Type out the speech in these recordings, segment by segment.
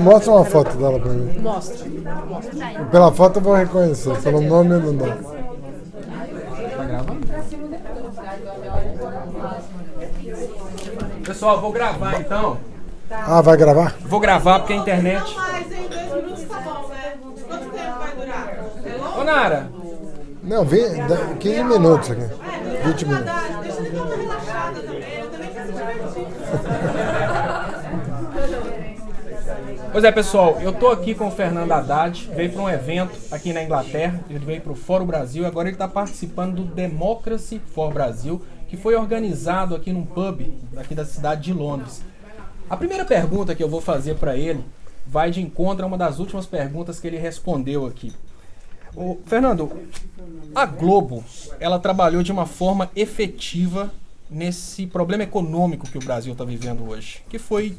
Mostra uma foto dela pra mim. Mostra. Pela foto eu vou reconhecer, pelo nome eu não dá. Tá gravando? Pessoal, vou gravar então. Ah, vai gravar? Vou gravar porque a internet... Mas em 2 minutos tá bom, né? Quanto tempo vai durar? É longo? Ô, Nara, Não, 15 minutos aqui. 20 minutos. Deixa ele dar uma relaxada também. Eu também quero se divertir. pois é, pessoal, eu tô aqui com o Fernando Haddad, veio para um evento aqui na Inglaterra, ele veio para o Fórum Brasil e agora ele está participando do Democracy for Brasil, que foi organizado aqui num pub aqui da cidade de Londres. A primeira pergunta que eu vou fazer para ele vai de encontro a uma das últimas perguntas que ele respondeu aqui. Fernando, a Globo, ela trabalhou de uma forma efetiva nesse problema econômico que o Brasil está vivendo hoje, que foi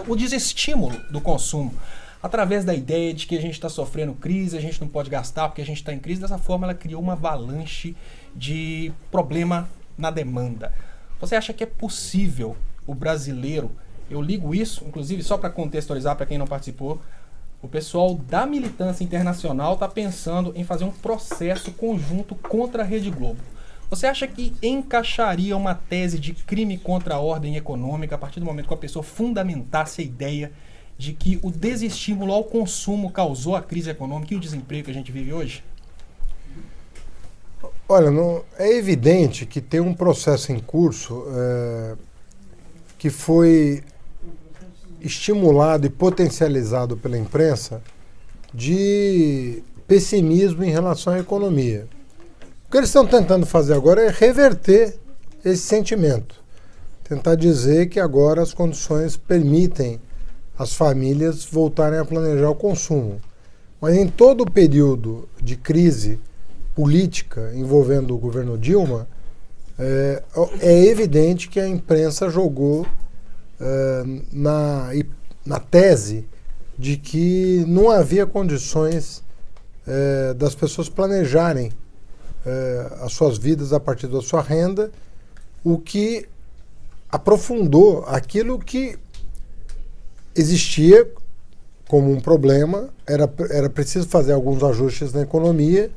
o desestímulo do consumo, através da ideia de que a gente está sofrendo crise, a gente não pode gastar porque a gente está em crise. Dessa forma, ela criou uma avalanche de problema na demanda. Você acha que é possível o brasileiro, eu ligo isso, inclusive, só para contextualizar para quem não participou, o pessoal da militância internacional está pensando em fazer um processo conjunto contra a Rede Globo. Você acha que encaixaria uma tese de crime contra a ordem econômica a partir do momento que a pessoa fundamentasse a ideia de que o desestímulo ao consumo causou a crise econômica e o desemprego que a gente vive hoje? Olha, é evidente que tem um processo em curso que foi estimulado e potencializado pela imprensa de pessimismo em relação à economia. O que eles estão tentando fazer agora é reverter esse sentimento. Tentar dizer que agora as condições permitem as famílias voltarem a planejar o consumo. Mas em todo o período de crise política envolvendo o governo Dilma, é evidente que a imprensa jogou na tese de que não havia condições das pessoas planejarem as suas vidas a partir da sua renda, o que aprofundou aquilo que existia como um problema. Era preciso fazer alguns ajustes na economia,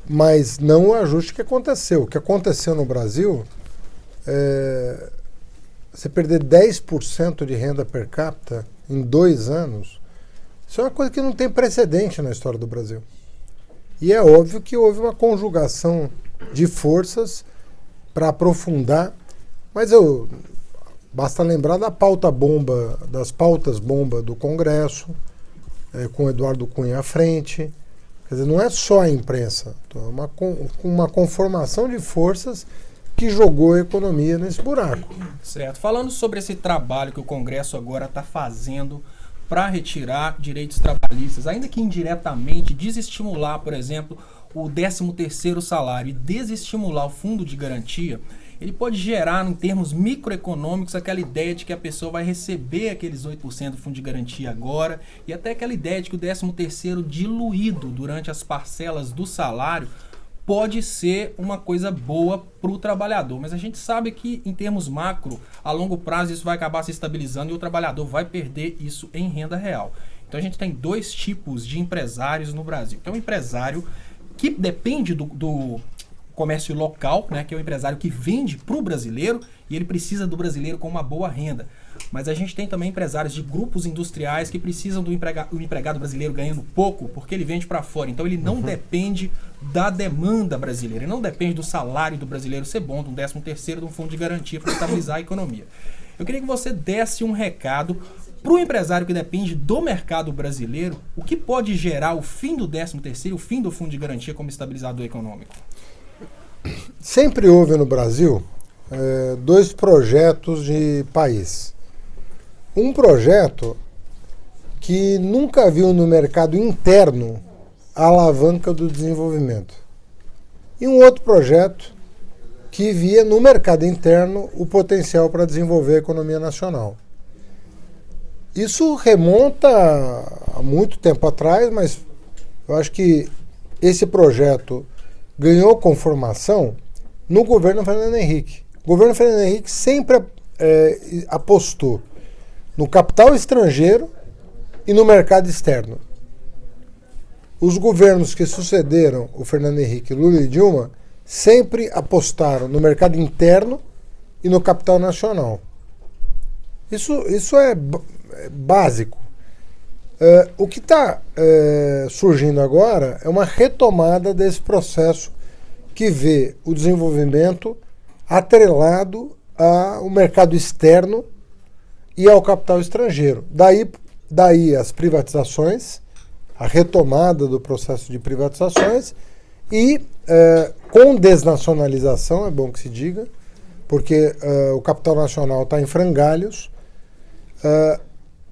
mas não o ajuste que aconteceu. O que aconteceu no Brasil você perder 10% de renda per capita em 2 anos, isso é uma coisa que não tem precedente na história do Brasil. E é óbvio que houve uma conjugação de forças para aprofundar, mas basta lembrar das pautas bomba do Congresso, com Eduardo Cunha à frente. Quer dizer, não é só a imprensa, é uma conformação de forças que jogou a economia nesse buraco. Certo. Falando sobre esse trabalho que o Congresso agora está fazendo para retirar direitos trabalhistas, ainda que indiretamente, desestimular, por exemplo, o 13º salário e desestimular o fundo de garantia, ele pode gerar, em termos microeconômicos, aquela ideia de que a pessoa vai receber aqueles 8% do fundo de garantia agora, e até aquela ideia de que o 13º diluído durante as parcelas do salário pode ser uma coisa boa para o trabalhador. Mas a gente sabe que, em termos macro, a longo prazo isso vai acabar se estabilizando e o trabalhador vai perder isso em renda real. Então a gente tem 2 tipos de empresários no Brasil. Tem um empresário que depende do comércio local, né, que é o empresário que vende para o brasileiro e ele precisa do brasileiro com uma boa renda. Mas a gente tem também empresários de grupos industriais que precisam do empregado brasileiro ganhando pouco porque ele vende para fora. Então ele não depende da demanda brasileira, ele não depende do salário do brasileiro ser bom, de um 13º, de um fundo de garantia para estabilizar a economia. Eu queria que você desse um recado para o empresário que depende do mercado brasileiro, o que pode gerar o fim do 13º, o fim do fundo de garantia como estabilizador econômico. Sempre houve no Brasil 2 projetos de país. Um projeto que nunca viu no mercado interno a alavanca do desenvolvimento. E um outro projeto que via no mercado interno o potencial para desenvolver a economia nacional. Isso remonta a muito tempo atrás, mas eu acho que esse projeto ganhou conformação no governo Fernando Henrique. O governo Fernando Henrique sempre apostou no capital estrangeiro e no mercado externo. Os governos que sucederam o Fernando Henrique, Lula e Dilma sempre apostaram no mercado interno e no capital nacional. Isso é básico. O que está surgindo agora é uma retomada desse processo que vê o desenvolvimento atrelado ao mercado externo e ao capital estrangeiro. Daí as privatizações, a retomada do processo de privatizações e com desnacionalização, é bom que se diga, porque o capital nacional está em frangalhos,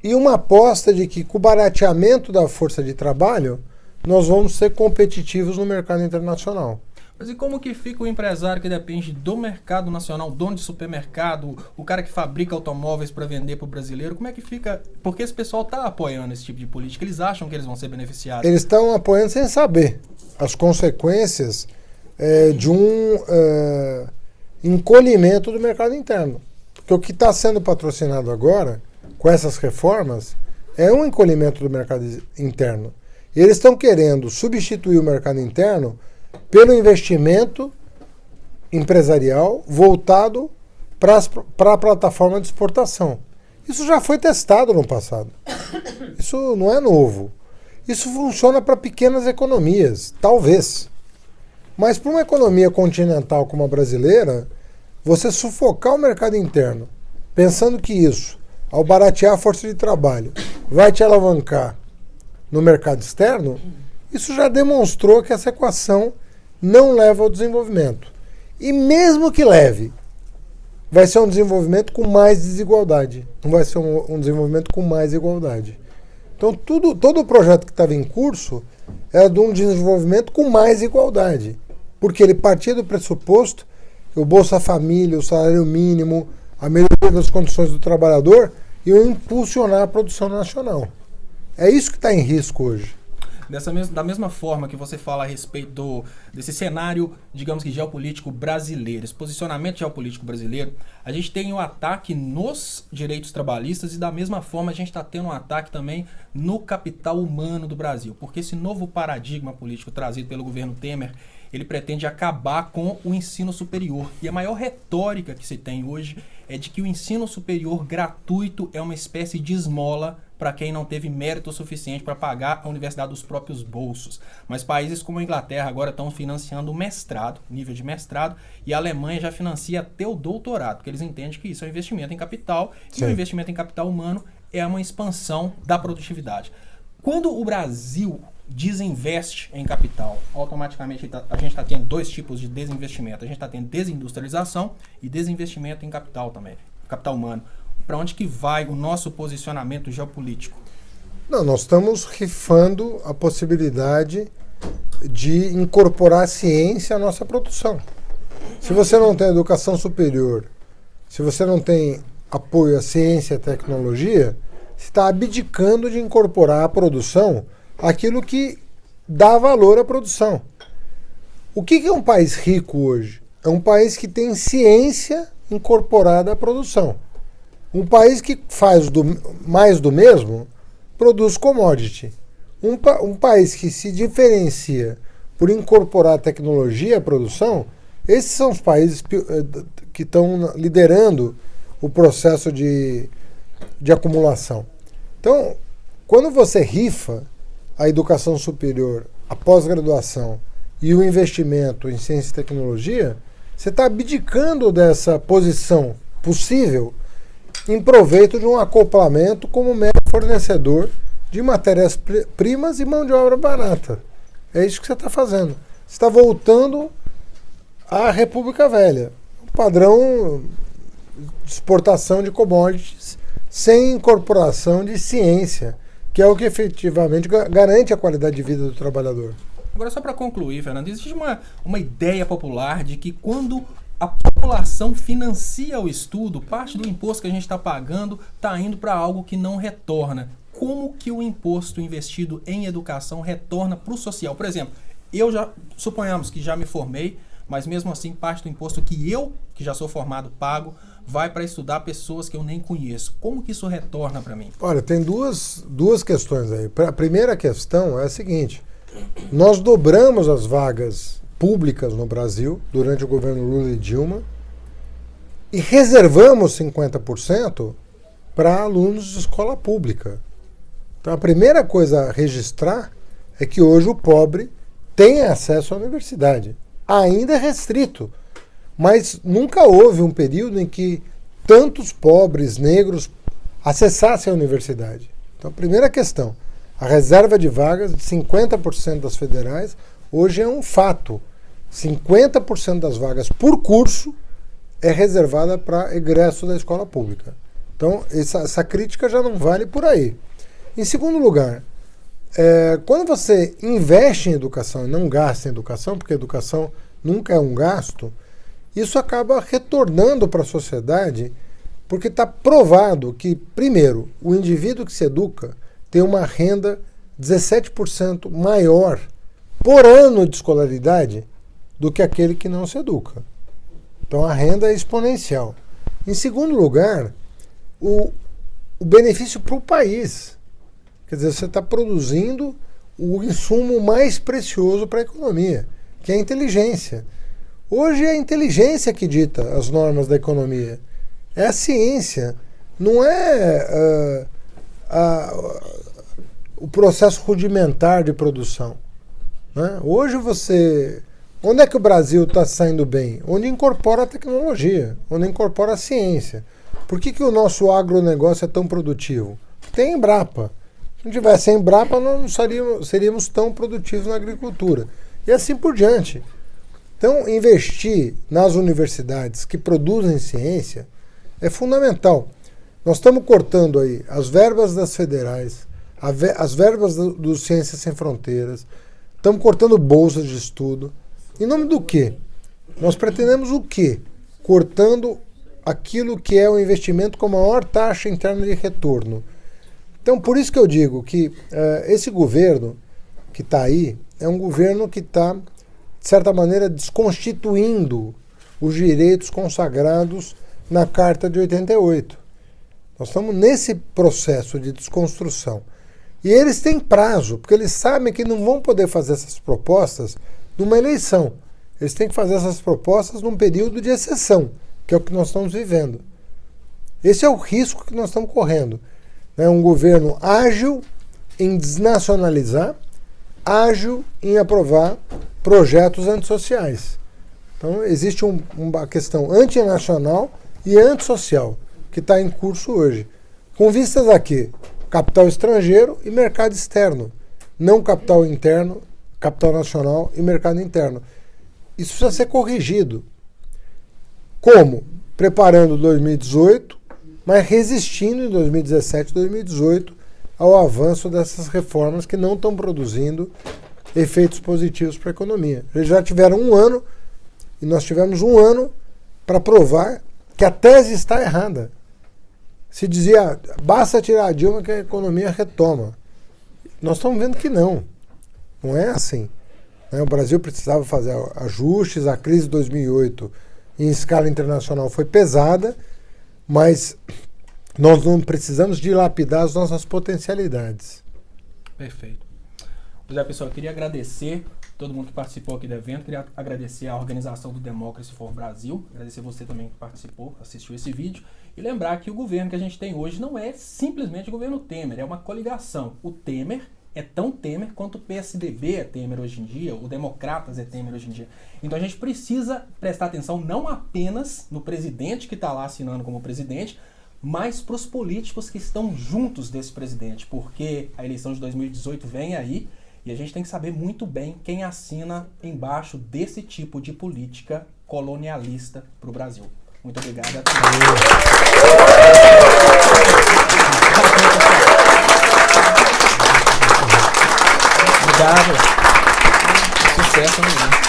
e uma aposta de que com o barateamento da força de trabalho nós vamos ser competitivos no mercado internacional. Mas e como que fica o empresário que depende do mercado nacional, o dono de supermercado, o cara que fabrica automóveis para vender para o brasileiro? Como é que fica? Porque esse pessoal está apoiando esse tipo de política, eles acham que eles vão ser beneficiados. Eles estão apoiando sem saber as consequências de um encolhimento do mercado interno. Porque o que está sendo patrocinado agora, com essas reformas, é um encolhimento do mercado interno. E eles estão querendo substituir o mercado interno pelo investimento empresarial voltado para a plataforma de exportação. Isso já foi testado no passado. Isso não é novo. Isso funciona para pequenas economias, talvez. Mas para uma economia continental como a brasileira, você sufocar o mercado interno, pensando que isso, ao baratear a força de trabalho, vai te alavancar no mercado externo, isso já demonstrou que essa equação não leva ao desenvolvimento. E mesmo que leve, vai ser um desenvolvimento com mais desigualdade. Não vai ser um desenvolvimento com mais igualdade. Então, todo o projeto que estava em curso era de um desenvolvimento com mais igualdade. Porque ele partia do pressuposto que o Bolsa Família, o salário mínimo, a melhoria das condições do trabalhador iam impulsionar a produção nacional. É isso que está em risco hoje. Da mesma forma que você fala a respeito desse cenário, digamos que geopolítico brasileiro, esse posicionamento geopolítico brasileiro, a gente tem um ataque nos direitos trabalhistas e da mesma forma a gente está tendo um ataque também no capital humano do Brasil, porque esse novo paradigma político trazido pelo governo Temer, ele pretende acabar com o ensino superior. E a maior retórica que se tem hoje é de que o ensino superior gratuito é uma espécie de esmola para quem não teve mérito suficiente para pagar a universidade dos próprios bolsos. Mas países como a Inglaterra agora estão financiando o mestrado, nível de mestrado, e a Alemanha já financia até o doutorado, porque eles entendem que isso é um investimento em capital, e o investimento em capital humano é uma expansão da produtividade. Quando o Brasil desinveste em capital, automaticamente a gente está tendo dois tipos de desinvestimento. A gente está tendo desindustrialização e desinvestimento em capital também, capital humano. Para onde que vai o nosso posicionamento geopolítico? Não, nós estamos rifando a possibilidade de incorporar a ciência à nossa produção. Se você não tem educação superior, se você não tem apoio à ciência e à tecnologia, você está abdicando de incorporar à produção aquilo que dá valor à produção. O que é um país rico hoje? É um país que tem ciência incorporada à produção. Um país que faz mais do mesmo, produz commodity. Um país que se diferencia por incorporar tecnologia à produção, esses são os países que estão liderando o processo de acumulação. Então, quando você rifa a educação superior, a pós-graduação e o investimento em ciência e tecnologia, você está abdicando dessa posição possível em proveito de um acoplamento como mero fornecedor de matérias-primas e mão de obra barata. É isso que você está fazendo. Você está voltando à República Velha, um padrão de exportação de commodities sem incorporação de ciência, que é o que efetivamente garante a qualidade de vida do trabalhador. Agora, só para concluir, Fernando, existe uma ideia popular de que quando a população financia o estudo, parte do imposto que a gente está pagando está indo para algo que não retorna. Como que o imposto investido em educação retorna para o social? Por exemplo, suponhamos que já me formei, mas mesmo assim parte do imposto que eu, que já sou formado, pago vai para estudar pessoas que eu nem conheço. Como que isso retorna para mim? Olha, tem duas questões aí. A primeira questão é a seguinte: nós dobramos as vagas públicas no Brasil durante o governo Lula e Dilma e reservamos 50% para alunos de escola pública. Então a primeira coisa a registrar é que hoje o pobre tem acesso à universidade. Ainda é restrito, mas nunca houve um período em que tantos pobres, negros, acessassem a universidade. Então a primeira questão, a reserva de vagas de 50% das federais hoje é um fato. 50% das vagas por curso é reservada para egresso da escola pública. Então essa crítica já não vale por aí. Em segundo lugar, quando você investe em educação e não gasta em educação, porque educação nunca é um gasto, isso acaba retornando para a sociedade, porque está provado que, primeiro, o indivíduo que se educa tem uma renda 17% maior por ano de escolaridade do que aquele que não se educa. Então a renda é exponencial. Em segundo lugar, o benefício para o país. Quer dizer, você está produzindo o insumo mais precioso para a economia, que é a inteligência. Hoje é a inteligência que dita as normas da economia. É a ciência. Não é o processo rudimentar de produção. Né? Hoje você... Onde é que o Brasil está saindo bem? Onde incorpora a tecnologia, onde incorpora a ciência. Por que o nosso agronegócio é tão produtivo? Tem Embrapa. Se não tivesse a Embrapa, nós não seríamos tão produtivos na agricultura. E assim por diante. Então, investir nas universidades que produzem ciência é fundamental. Nós estamos cortando aí as verbas das federais, as verbas do Ciências Sem Fronteiras, estamos cortando bolsas de estudo. Em nome do quê? Nós pretendemos o quê? Cortando aquilo que é o investimento com a maior taxa interna de retorno. Então, por isso que eu digo que esse governo que está aí é um governo que está, de certa maneira, desconstituindo os direitos consagrados na Carta de 88. Nós estamos nesse processo de desconstrução. E eles têm prazo, porque eles sabem que não vão poder fazer essas propostas numa eleição. Eles têm que fazer essas propostas num período de exceção, que é o que nós estamos vivendo. Esse é o risco que nós estamos correndo. É um governo ágil em desnacionalizar, ágil em aprovar projetos antissociais. Então, existe uma questão antinacional e antissocial que está em curso hoje. Com vistas a quê? Capital estrangeiro e mercado externo. Não capital interno, capital nacional e mercado interno. Isso precisa ser corrigido. Como? Preparando 2018, mas resistindo em 2017 e 2018 ao avanço dessas reformas que não estão produzindo efeitos positivos para a economia. Eles já tiveram um ano, e nós tivemos um ano para provar que a tese está errada. Se dizia, basta tirar a Dilma que a economia retoma. Nós estamos vendo que não. Não é assim. O Brasil precisava fazer ajustes, a crise de 2008 em escala internacional foi pesada, mas nós não precisamos dilapidar as nossas potencialidades. Perfeito. José, pessoal, eu queria agradecer todo mundo que participou aqui do evento, queria agradecer a organização do Democracy for Brasil, agradecer você também que participou, assistiu esse vídeo, e lembrar que o governo que a gente tem hoje não é simplesmente o governo Temer, é uma coligação. O Temer é tão Temer quanto o PSDB é Temer hoje em dia, o Democratas é Temer hoje em dia. Então a gente precisa prestar atenção não apenas no presidente que está lá assinando como presidente, mas para os políticos que estão juntos desse presidente, porque a eleição de 2018 vem aí e a gente tem que saber muito bem quem assina embaixo desse tipo de política colonialista para o Brasil. Muito obrigado a todos. Obrigado. Sucesso, amigo.